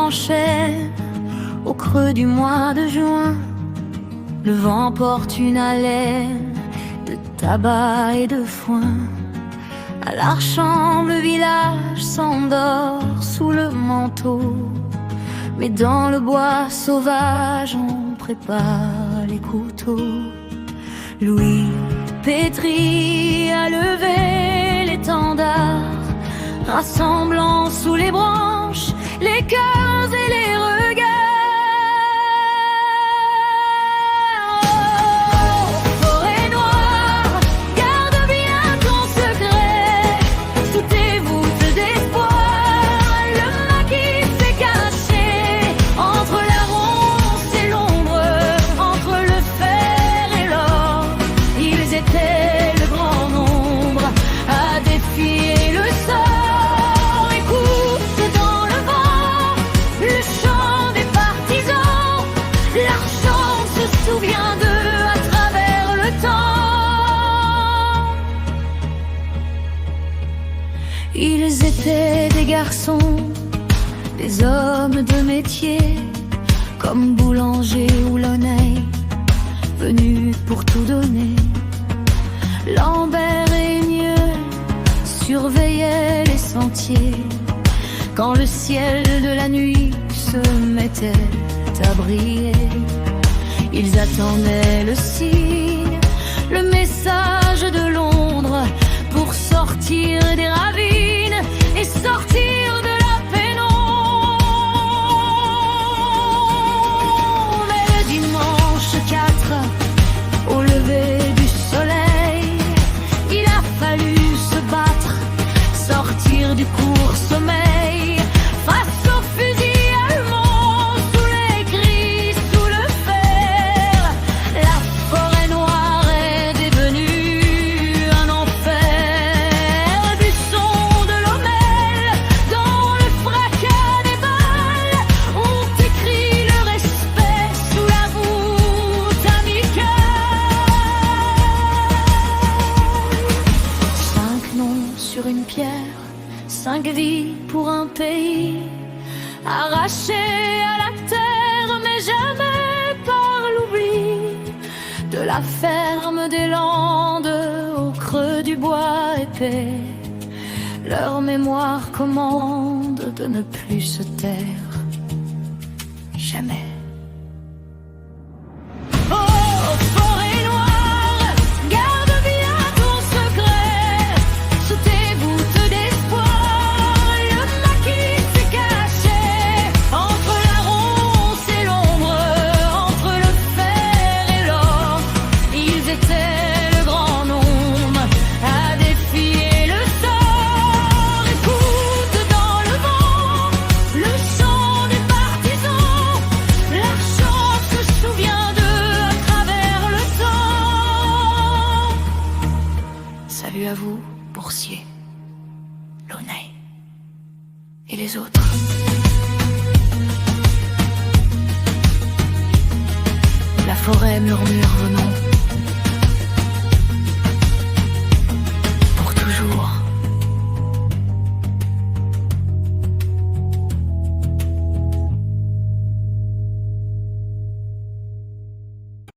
branchait au creux du mois de juin. Le vent porte une haleine de tabac et de foin. À l'Archambre, le village s'endort sous le manteau, mais dans le bois sauvage on prépare les couteaux. Louis Pétri a levé l'étendard, rassemblant sous les branches les cœurs et les regards. Ils étaient des garçons, des hommes de métier, comme Boulanger ou Launay, venus pour tout donner. Lambert et Mieux surveillaient les sentiers, quand le ciel de la nuit se mettait à briller. Ils attendaient le signe, le message de Londres, pour sortir des ravines et sortir de la pénombre. Mais le dimanche 4, au lever du soleil, il a fallu se battre, sortir du court sommeil, face aux fusils allemands, sous les cris, sous le fer. La forêt noire est devenue un enfer. Sur une pierre, 5 vies pour un pays, arraché à la terre, mais jamais par l'oubli. De la ferme des Landes au creux du bois épais, leur mémoire commande de ne plus se taire. Jamais. Salut à vous, Boursier, Launay et les autres. La forêt murmure vos noms.